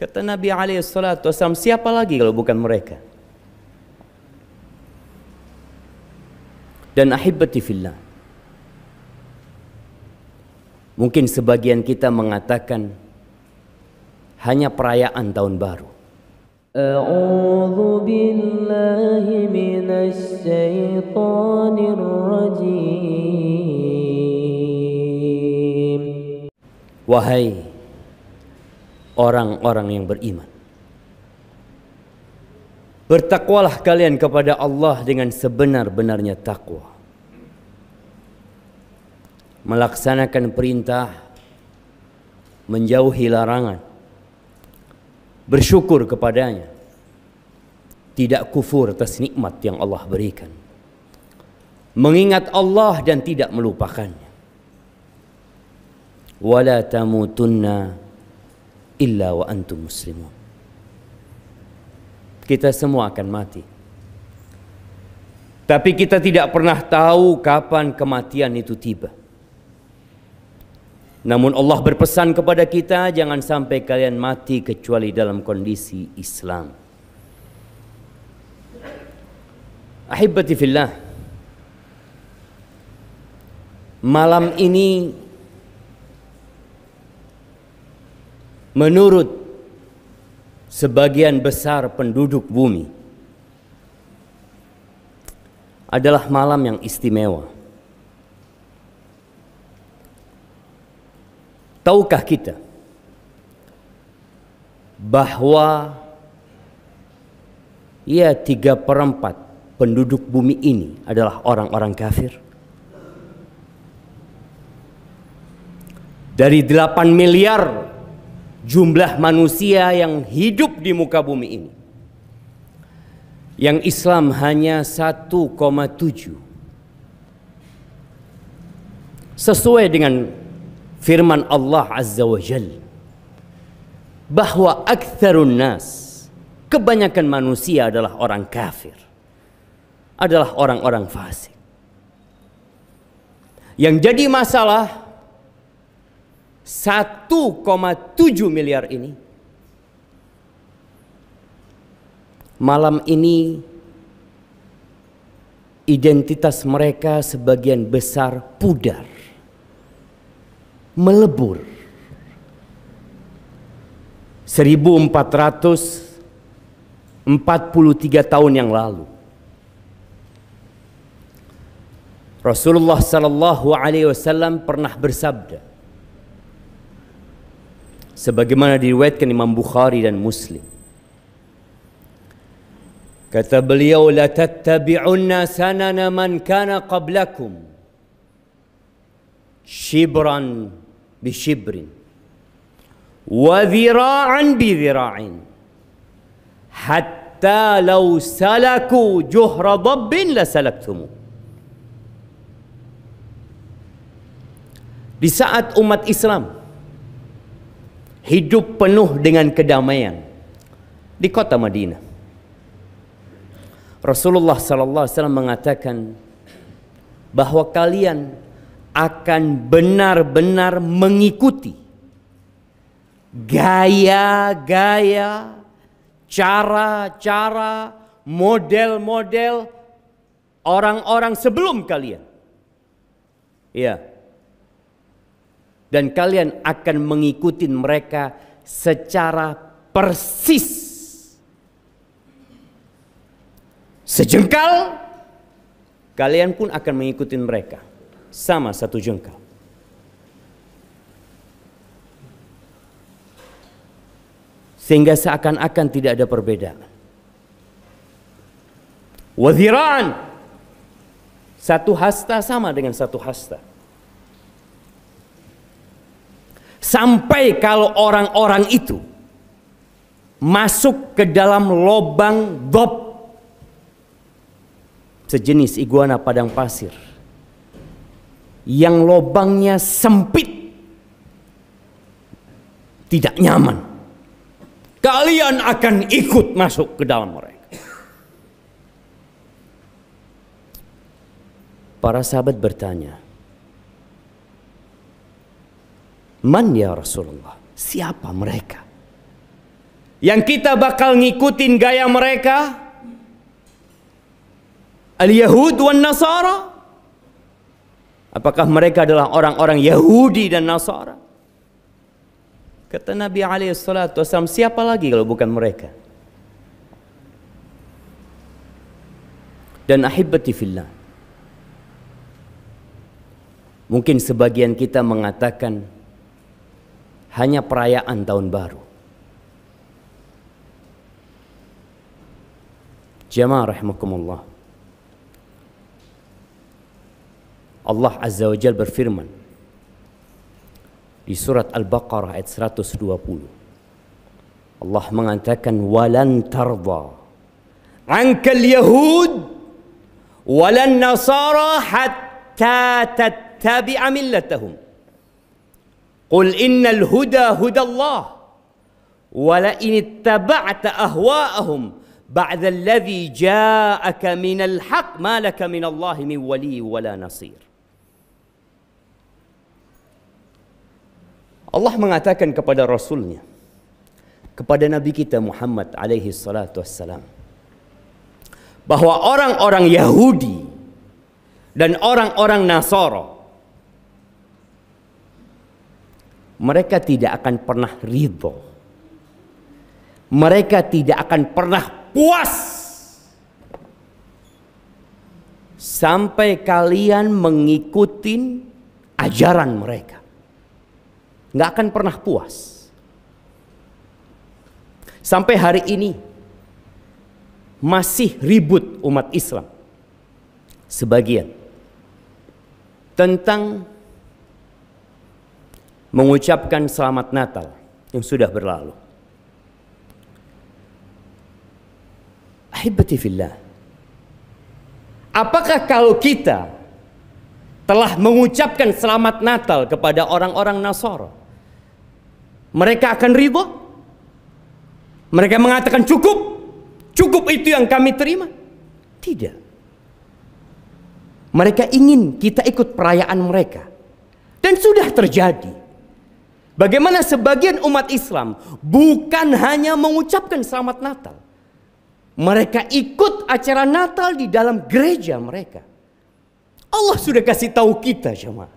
Kata Nabi SAW, siapa lagi kalau bukan mereka? Dan ahibati fillah, mungkin sebagian kita mengatakan hanya perayaan tahun baru. A'udzu billahi minasy syaithanir rajim. Wahai orang-orang yang beriman, bertakwalah kalian kepada Allah dengan sebenar-benarnya takwa. Melaksanakan perintah, menjauhi larangan, bersyukur kepadanya, tidak kufur atas nikmat yang Allah berikan, mengingat Allah dan tidak melupakannya. Wala tamutunna illa wa antum muslimun. Kita semua akan mati, tapi kita tidak pernah tahu kapan kematian itu tiba. Namun Allah berpesan kepada kita, jangan sampai kalian mati kecuali dalam kondisi Islam. Ahibati fillah, malam ini menurut sebagian besar penduduk bumi adalah malam yang istimewa. Tahukah kita bahwa 3/4 penduduk bumi ini adalah orang-orang kafir? Dari 8 miliar jumlah manusia yang hidup di muka bumi ini, yang Islam hanya 1,7. Sesuai dengan firman Allah Azza wa Jalla, bahwa aktsarun nas, kebanyakan manusia adalah orang kafir, adalah orang-orang fasik. Yang jadi masalah 1,7 miliar ini, malam ini identitas mereka sebagian besar pudar, melebur. 1443 tahun yang lalu Rasulullah sallallahu alaihi wasallam pernah bersabda, sebagaimana diriwayatkan Imam Bukhari dan Muslim. Kata beliau, la tattabi'unna sanana man kana qablakum shibran bi shibrin wa dhira'an bi dhira'in hatta law salaku juhra dabbin la salaktumu. Di saat umat Islam hidup penuh dengan kedamaian di kota Madinah, Rasulullah sallallahu alaihi wasallam mengatakan bahwa kalian akan benar-benar mengikuti gaya-gaya, cara-cara, model-model orang-orang sebelum kalian. Ya. Dan kalian akan mengikuti mereka secara persis. Sejengkal, kalian pun akan mengikuti mereka sama satu jengkal. Sehingga seakan-akan tidak ada perbedaan. Wadhira'an, satu hasta sama dengan satu hasta. Sampai kalau orang-orang itu masuk ke dalam lubang dob, sejenis iguana padang pasir yang lubangnya sempit, tidak nyaman, kalian akan ikut masuk ke dalam mereka. Para sahabat bertanya, man ya Rasulullah, siapa mereka? yang kita bakal ngikutin gaya mereka, al-Yahud wan Nasara? Apakah mereka adalah orang-orang Yahudi dan Nasara? Kata Nabi SAW, siapa lagi kalau bukan mereka? Dan ahibati fillah, mungkin sebagian kita mengatakan hanya perayaan tahun baru. Jamaah rahimakumullah, Allah Azza wa Jalla berfirman di surat Al-Baqarah ayat 120. Allah mengatakan, walan tarda ankal yahud walan nasara hatta tattabi'a millatahum. Qul innal huda hudallah wa la in ittaba'ta ahwa'ahum ba'da alladhi ja'aka minal haqq ma laka minallahi min wali wala nasir. Allah mengatakan kepada Rasulnya, kepada Nabi kita Muhammad alaihi salatu wassalam, bahwa orang-orang Yahudi dan orang-orang Nasara, mereka tidak akan pernah ridho, mereka tidak akan pernah puas sampai kalian mengikuti ajaran mereka. Nggak akan pernah puas. Sampai hari ini masih ribut umat Islam sebagian tentang mengucapkan selamat Natal yang sudah berlalu. Ahibati fillah, apakah kalau kita telah mengucapkan selamat Natal kepada orang-orang Nasara, mereka akan ridho? Mereka mengatakan cukup itu yang kami terima? Tidak. Mereka ingin kita ikut perayaan mereka. Dan sudah terjadi. Bagaimana sebagian umat Islam bukan hanya mengucapkan selamat Natal, mereka ikut acara Natal di dalam gereja mereka. Allah sudah kasih tahu kita, jemaah,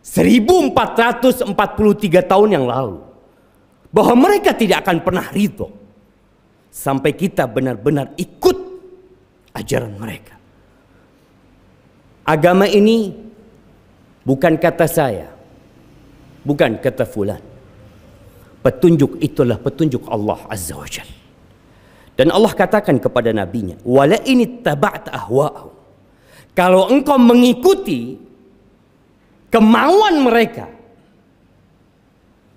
1443 tahun yang lalu, bahwa mereka tidak akan pernah ridho sampai kita benar-benar ikut ajaran mereka. Agama ini bukan kata saya, bukan kata fulan. Petunjuk itulah petunjuk Allah Azza wa Jalla. Dan Allah katakan kepada nabinya, wala in ittaba'ta ahwa'ahum, kalau engkau mengikuti kemauan mereka,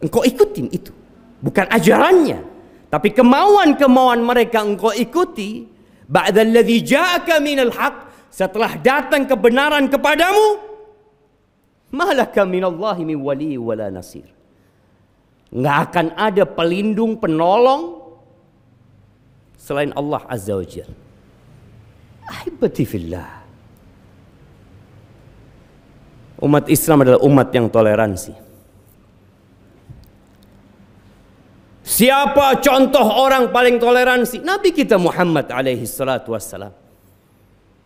engkau ikutin itu, bukan ajarannya, tapi kemauan-kemauan mereka engkau ikuti, ba'dalladzi ja'aka minal haqq, setelah datang kebenaran kepadamu, malaka minallahi min wali wala nasir, nggak akan ada pelindung penolong selain Allah Azza wa Jalla. Ahibati fillah, umat Islam adalah umat yang toleransi. Siapa contoh orang paling toleransi? Nabi kita Muhammad alaihi salatu wassalam.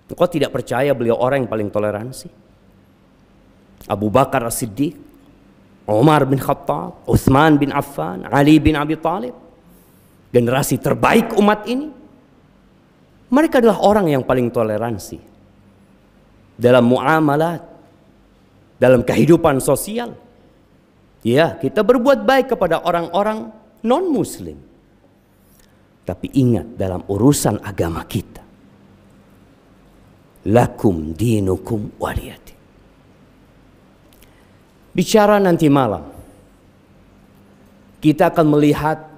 Engkau tidak percaya beliau orang yang paling toleransi? Abu Bakar As-Siddiq, Umar bin Khattab, Utsman bin Affan, Ali bin Abi Thalib, generasi terbaik umat ini. Mereka adalah orang yang paling toleransi dalam muamalat, dalam kehidupan sosial. Ya, kita berbuat baik kepada orang-orang non-muslim. Tapi ingat, dalam urusan agama kita, lakum dinukum waliyati. Bicara nanti malam, kita akan melihat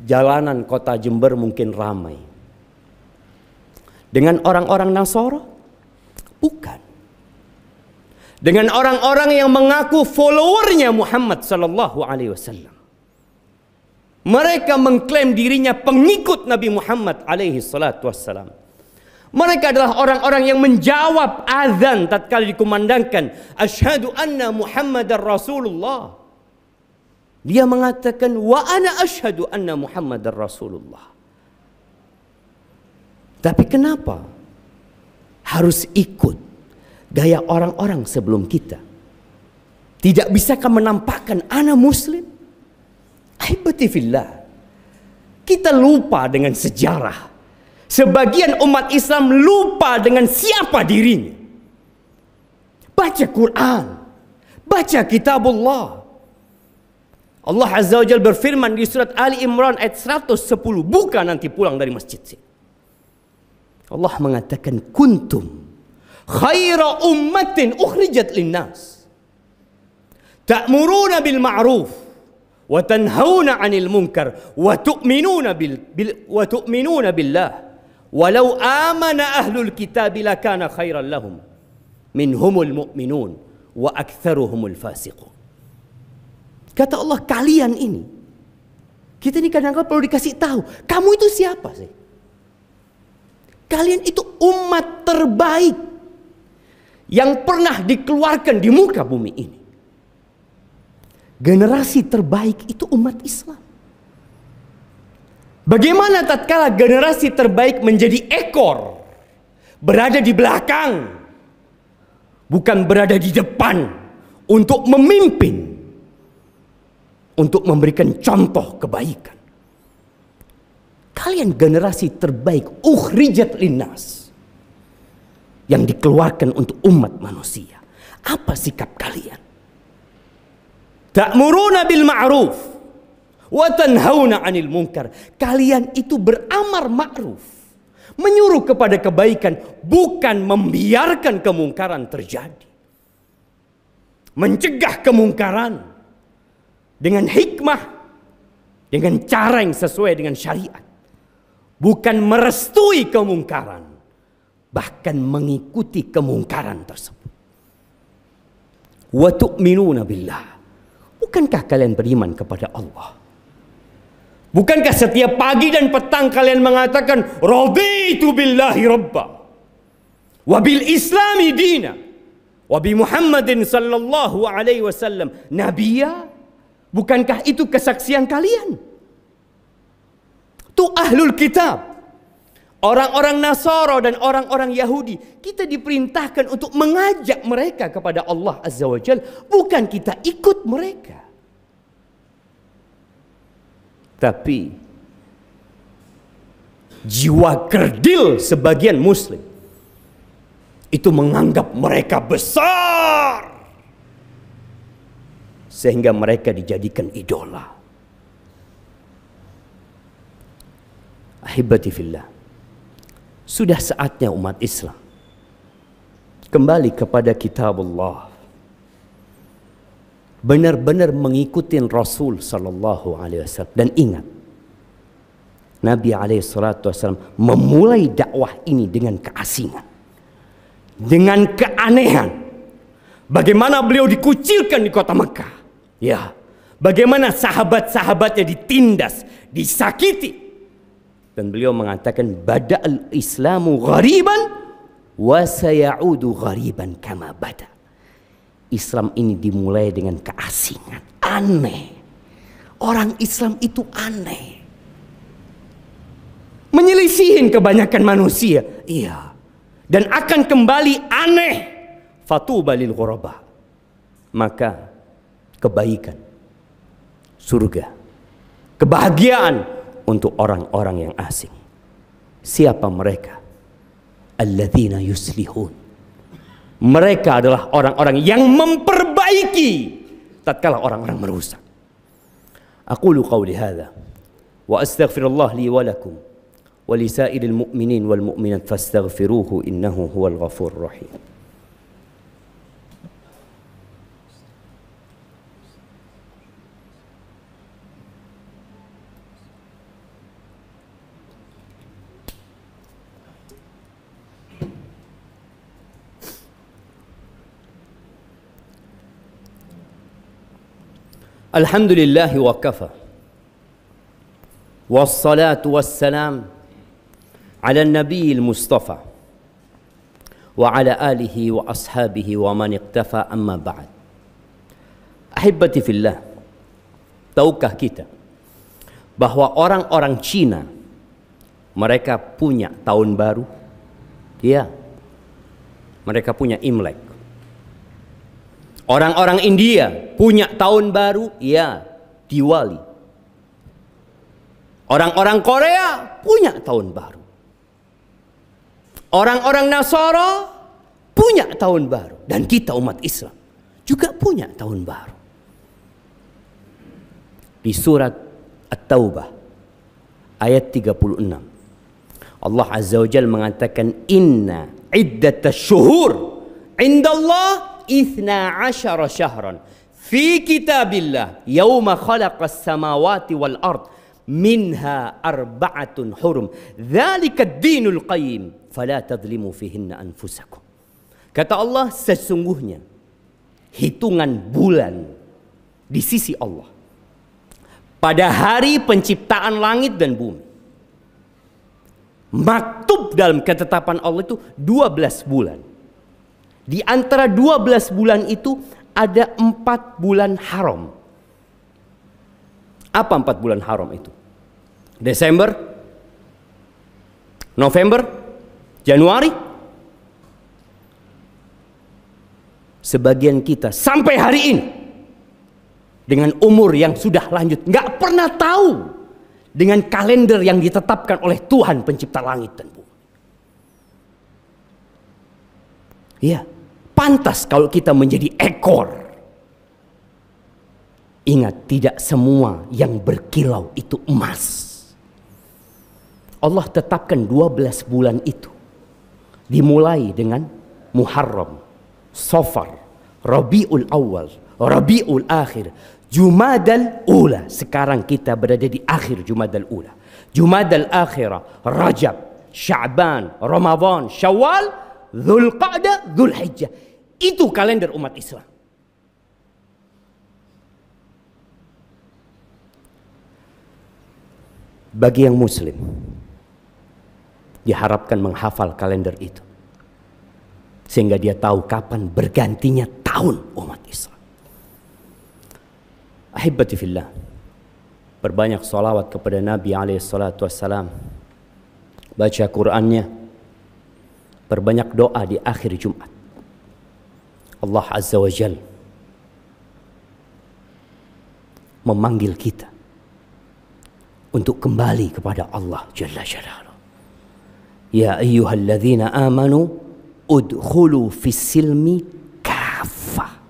jalanan kota Jember mungkin ramai dengan orang-orang Nasara? Bukan. Dengan orang-orang yang mengaku followernya Muhammad sallallahu alaihi wasallam. Mereka mengklaim dirinya pengikut Nabi Muhammad alaihi salatu wassalam. Mereka adalah orang-orang yang menjawab azan tatkala dikumandangkan, asyhadu anna Muhammadar Rasulullah. Dia mengatakan, wa ana asyhadu anna Muhammadar Rasulullah. Tapi kenapa harus ikut gaya orang-orang sebelum kita? Tidak bisakah menampakkan ana muslim? Ahibati fillah, kita lupa dengan sejarah. Sebagian umat Islam lupa dengan siapa dirinya. Baca Quran, baca kitabullah. Allah Azza wa Jalla berfirman di surat Ali Imran ayat 110. Buka nanti pulang dari masjid. Allah mengatakan, kuntum khaira ummatin ukhrijat linnas ta'muruna bil ma'ruf wa tanhauna 'anil munkar wa tu'minuna billah walau amana ahlul kitab lakana khairan lahum minhumul mu'minun wa aktsaruhumul fasiqun. Kata Allah, kalian ini, kita ini kadang-kadang perlu dikasih tahu, kamu itu siapa sih? Kalian itu umat terbaik yang pernah dikeluarkan di muka bumi ini. Generasi terbaik itu umat Islam. Bagaimana tatkala generasi terbaik menjadi ekor, berada di belakang, bukan berada di depan untuk memimpin, untuk memberikan contoh kebaikan. Kalian generasi terbaik, ukhrijat linnas, yang dikeluarkan untuk umat manusia. Apa sikap kalian? Ta'muruna bil ma'ruf wa tanhauna 'anil munkar. Kalian itu beramar ma'ruf, menyuruh kepada kebaikan, bukan membiarkan kemungkaran terjadi. Mencegah kemungkaran dengan hikmah, dengan cara yang sesuai dengan syariat. Bukan merestui kemungkaran, bahkan mengikuti kemungkaran tersebut. Wa tu'minuna billah. Bukankah kalian beriman kepada Allah? Bukankah setiap pagi dan petang kalian mengatakan, raditu billahi rabba wa bil islami dina wa bi Muhammadin sallallahu alaihi wasallam nabiyya? Bukankah itu kesaksian kalian? Itu ahlul kitab, orang-orang Nasara dan orang-orang Yahudi. Kita diperintahkan untuk mengajak mereka kepada Allah Azza wa Jalla, bukan kita ikut mereka. Tapi jiwa kerdil sebagian muslim itu menganggap mereka besar, sehingga mereka dijadikan idola. Ahibati fillah, sudah saatnya umat Islam kembali kepada kitabullah, benar-benar mengikuti Rasul sallallahu alaihi wasallam. Dan ingat, Nabi alaihi salatu wasallam memulai dakwah ini dengan keasingan, dengan keanehan. Bagaimana beliau dikucilkan di kota Mekah, ya, bagaimana sahabat-sahabatnya ditindas, disakiti. Dan beliau mengatakan, bada'al islamu ghariban wa sayaudu ghariban kama bada. Islam ini dimulai dengan keasingan, aneh. Orang Islam itu aneh, menyelisihin kebanyakan manusia, iya, dan akan kembali aneh. Fatuba lil ghuraba. Maka kebaikan, surga, kebahagiaan untuk orang-orang yang asing. Siapa mereka? Alladzina yuslihun. Mereka adalah orang-orang yang memperbaiki tatkala orang-orang merusak. Aqulu qawli hadza wa astaghfirullah li wa lakum wa li sa'iril mu'minin wal mu'minat fastaghfiruhu innahu huwal ghafurur rahim. Alhamdulillah wa kafa, wassalatu wassalam ala nabiyil mustafa wa ala alihi wa ashabihi wa man iqtafa, amma ba'd. Ahibati fillah, Tahukah kita bahwa orang-orang Cina mereka punya tahun baru? Ya, mereka punya Imlek. Orang-orang India punya tahun baru? Ya, Diwali. Orang-orang Korea punya tahun baru. Orang-orang Nasara punya tahun baru. Dan kita umat Islam juga punya tahun baru. Di surat At-Taubah ayat 36 Allah Azza wa Jalla mengatakan, inna iddatash syuhur indallah 12 syahran fi kitabillah yauma khalaqas samawati wal ard minha arba'atun hurum dzalika ad-dinul qayyim fala tadhlimu fihinna anfusakum. Kata Allah, sesungguhnya hitungan bulan di sisi Allah pada hari penciptaan langit dan bumi, maktub dalam ketetapan Allah itu 12 bulan. Di antara 12 bulan itu ada 4 bulan haram. Apa 4 bulan haram itu? Desember, November, Januari. Sebagian kita sampai hari ini dengan umur yang sudah lanjut nggak pernah tahu dengan kalender yang ditetapkan oleh Tuhan pencipta langit dan bumi. Ya, pantas kalau kita menjadi ekor. Ingat, tidak semua yang berkilau itu emas. Allah tetapkan 12 bulan itu. Dimulai dengan Muharram, Safar, Rabiul Awal, Rabiul Akhir, Jumadal Ula. Sekarang kita berada di akhir Jumadal Ula. Jumadal Akhirah, Rajab, Sya'ban, Ramadan, Syawal, Dzulqa'dah, Dzulhijjah. Itu kalender umat Islam. Bagi yang muslim diharapkan menghafal kalender itu sehingga dia tahu kapan bergantinya tahun umat Islam. Ahibati fillah, perbanyak salawat kepada Nabi SAW, baca Qur'annya, perbanyak doa di akhir Jumat. Allah Azza wa Jalla memanggil kita untuk kembali kepada Allah Jalla Jalaluhu. Ya ayyuhalladzina amanu udkhulu fis silmi kafah.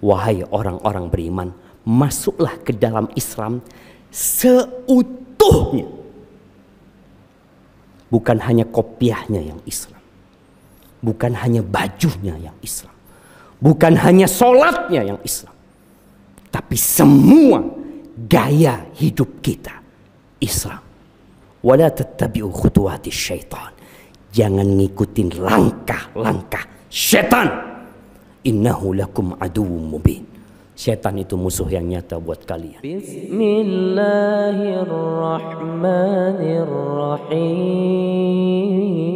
Wahai orang-orang beriman, masuklah ke dalam Islam seutuhnya. Bukan hanya kopiahnya yang Islam, bukan hanya bajunya yang Islam, bukan hanya sholatnya yang Islam, tapi semua gaya hidup kita Islam. Wala tattabi'u khutuwatis syaitan. Jangan ngikutin langkah-langkah setan. Innahu lakum aduwwum mubin. Setan itu musuh yang nyata buat kalian. Bismillahirrahmanirrahim.